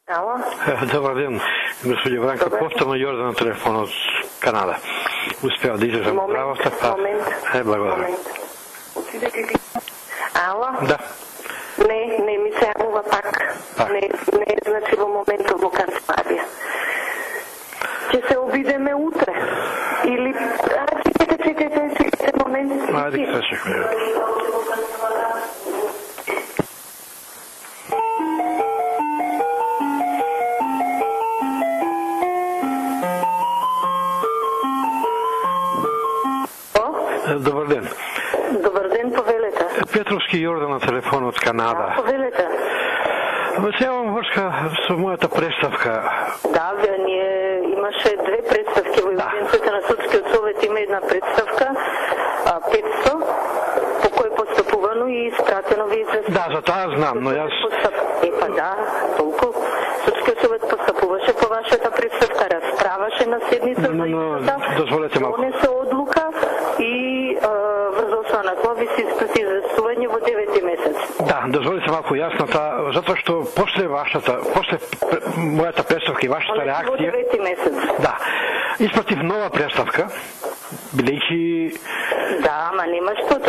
Ало? Добар ден, господи Вранка. Повторно Јордан на телефон од Канада. Успеа да излезам од работа, па... Благодарам. Ало? Да. Не ми се јавува пак. Не, значи во моментот во канцеларија. Ќе се обидеме утре. Или... Чекайте момент. Ајде, ќе се чекаме. Добар ден. Добар ден, повелете. Петровски Јордан на телефон од Канада. Повелете. Сега врска со мојата представка. Да, ние имаше две представки во Единството на Судскиот совет, има една представка 500 по кој постапувано и испратено ви известно. Да, за тоа знам, но јас... Па да, толку. Судскиот совет постапуваше по вашата представка, расправаше на седница за истата, дозволете малку. Донесе одлука и врзо со на тоа ви се испрати известување во 9 месец. Да, дозволите малку јасната, затоа што после мојата представка и вашата реакција... Во 9 месец. Да, испратив нова представка, бидејќи... Да, ама нема што,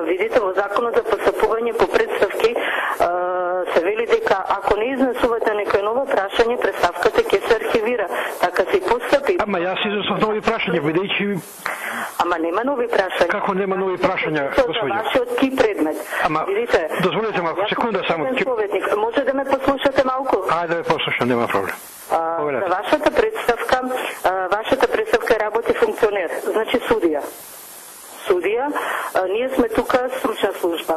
видите, во законот за постапување по представки се вели дека ако не изнесувате некој ново прашање, представката ќе се архивира. Така се постапи. Ама јас изнесов нови прашања, бидејќи... Ама нема нови прашања. Како нема нови прашања, господи? За вашиот ки предмет. Ама, видите, дозволете малку, секунда само. Може да ме послушате малку? Ајде да ме послушам, нема проблем. За вашата представка работи функционер, значи судија. Ние сме тука стручна служба.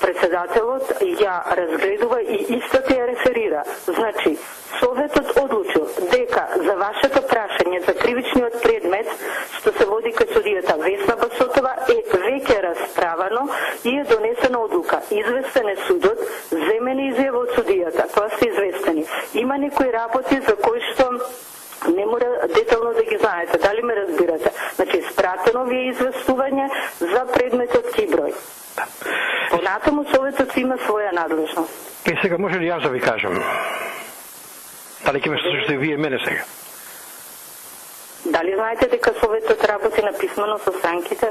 Председателот ја разгледува и истата ја реферира. Значи, Советот одлучил дека за вашето прашање за кривичниот предмет што се води кај судијата Весна Басотова е веќе расправано и е донесена одлука. Известен е судот, земена изјава од судијата. Тоа сте известени. Има некои работи за кои што не мора детално да ги знаете. Дали ме разбирате? Значи, испратено ви е известување за предметот Киброј. Понатаму Советот има своја надлежност. И сега може ли јас да ви кажам? Дали ќе ме слушате вие мене сега? Дали знаете дека Советот работи на писмено со странките?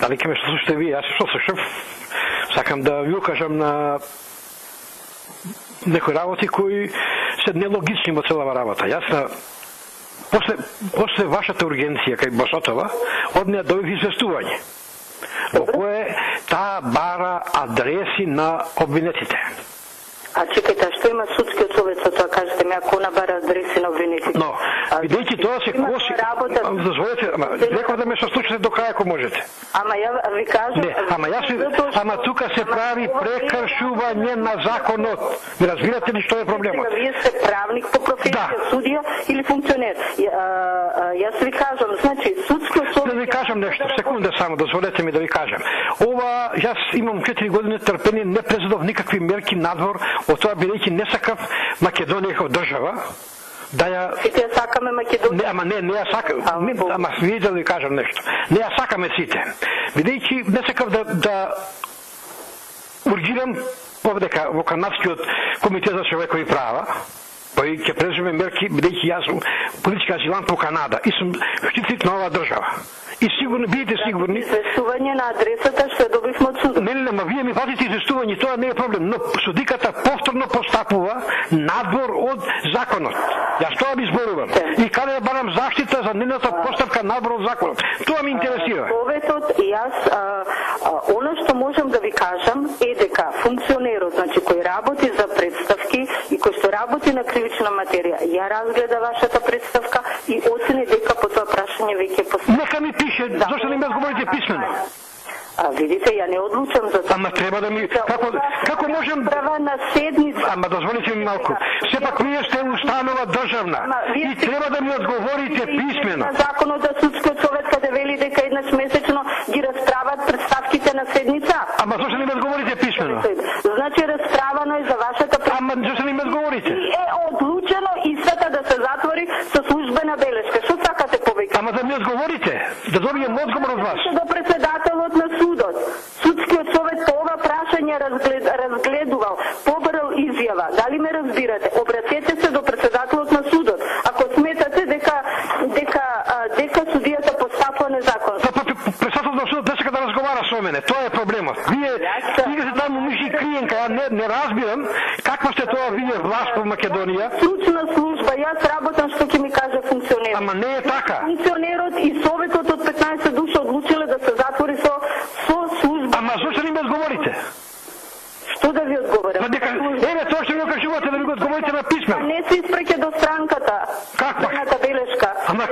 Дали ќе ме слушате вие? Јас што слушам? Сакам да ви укажам на некои работи кои се нелогични во целава работа. Јас после вашата ургенција кај Басотова, од неја добив известување, во кое таа бара адреси на обвинетите. А чекайте, што има Судскиот совет со тоа, кажете ми, ако она бара адреси на обвинетите? Но, бидејќи тоа се коси... Дозволете, реков да ме сослушате до крај ако можете. Ама ја ви кажам... Не, ама тука се прави прекршување на законот. Ми разбирате ли што е проблемот? Вие сте правник по професија, судија или функционер. Јас ви кажам, значи, Судскиот совет... Да ви кажам нешто, секунда само, дозволете ми да ви кажам. Ова, јас имам 4 години трпение, не презадов никакви мерки надвор од тоа, бидејќи не сакав Македонија како држава да ја... Сите ја сакаме Македонија. Ама не ја сакам. Ама ви да ви кажам нешто. Не ја сакаме сите. Бидејќи не сакав да ургирам овдека во Канадскиот комитет за човекови права, кој ќе преземе мерки, бидејќи јас сум политички азилант во Канада и сум штитник на оваа држава. И сигурно, бидете сигурни... Известување на адресата што добивме од судот. Не, ма вие ми патите известување, тоа не е проблем, но судиката повторно постапува надвор од законот. Јас тоа ви зборувам. И каде да барам заштита за нейната постапка надвор од законот. Тоа ми интересира. Советот и јас, оно што можам да ви кажам е дека функционерот, значи кој работи за представки и кој што работи на кривична материја, ја разгледа вашата представка и оцени дека по тоа прашање веќе постапува. Нека ми пише, зашто не ми одговорите писмено? Видите, ја не одлучам за тоа. Ама треба да ми... Како можем... Права на седница. Ама дозволите ми малку. Сепак вие сте установа државна. И треба да ми одговорите писмено. На законот за Судскиот совет каде вели дека еднаш месечно ги расправат представките на седница. Ама зашто не ми одговорите писмено? Значи расправано е за вашата представка. Ама зашто не ми одговорите? Е одлучено истата да се затвори со службена белешка. Што сакате повеќе? Ама да ми одговорите, да добием одговор од вас. До председателот на судот. Судскиот совет по ова прашање разгледувал по разговара со мене, тоа е проблемот. Вие играте таму миши криенка, ја не разбирам каква сте тоа вие власт во Македонија. Случна служба, јас работам што ќе ми каже функционерот. Ама не е така. Функционерот и советот од 15 души одлучиле да се затвори со служба. Ама зошто не ми одговорите? Што да ви одговорам? Еве тоа што ми кажувате да ми го одговорите на писмено. Не се испреќе до странката. Каква? Едната белешка. Ама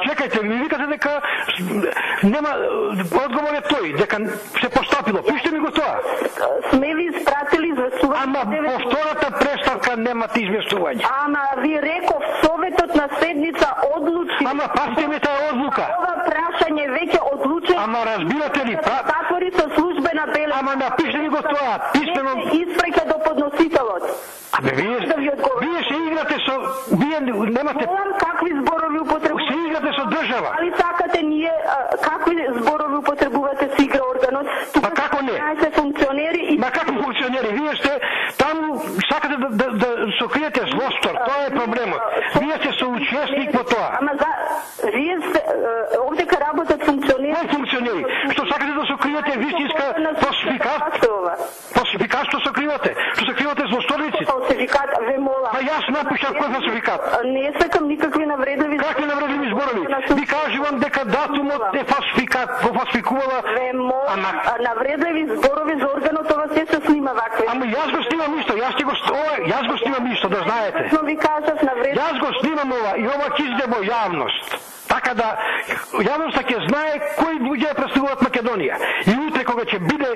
чекајте, ми викате дека нема одговор е тој, дека се постапило. Пишете ми го тоа. Сме ви испратили известување. Ама по втората преставка немате известување. Ама ви реков, советот на седница одлучи. Ама пазите ми таа одлука. Ова прашање веќе одлучи. Ама разбирате ли? Затвори со службена белешка. Ама напишете ми го тоа. Писмено испреќа до подносителот. Абе вие се играте со немате какви зборови употребувате? Се играте со држава. Али сакате ние какви зборови употребувате со игра органот? Па како не? Се функционери и Ма како функционери? Вие сте таму сакате да сокриете злостор. Тоа е проблемот. Вие сте соучесник во тоа. Ама вие сте овдека работат функционери. Кои функционери? Што сакате да сокриете вистинска фалшификат? Фалшификат што сокривате? Што сокривате злосторници? Фалшификат, ве молам. А јас напишав кој фалшификат. Не сакам никакви навредливи. Какви навредливи зборови? Ви кажувам дека датумот е фалшификат, го фалшификувала. Ве молам, навредливи зборови за органот, ова се снима вакви. Ама јас го снимам исто, јас го снимам исто, да знаете. Но ви кажав навредливи. Јас го снимам ова и ова ќе иде во јавност. Така да јавноста ќе знае кои луѓе представуваат Македонија. И утре кога ќе биде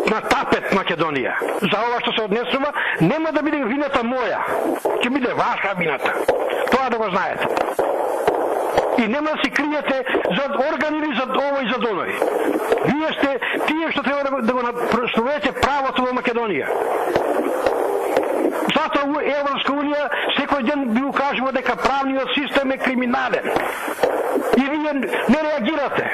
на тапет Македонија за ова што се однесува, нема да биде вината моја. Ќе биде ваша вината. Тоа да го знаете. И нема да се криете зад орган или зад овој и зад оној. Вие сте тие што треба да го представувате правото во Македонија. Затоа Европска унија секој ден ви укажува дека правниот систем е криминален. И вие не реагирате.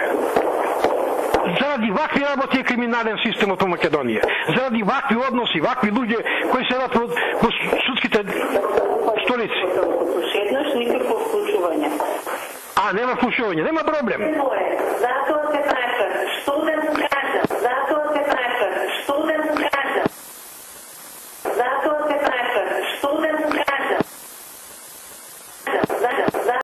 Заради вакви работи е криминален системот во Македонија. Заради вакви односи, вакви луѓе кои седат во судските столици. Еднаш никакво вклучување. Нема вклучување, нема проблем. Затоа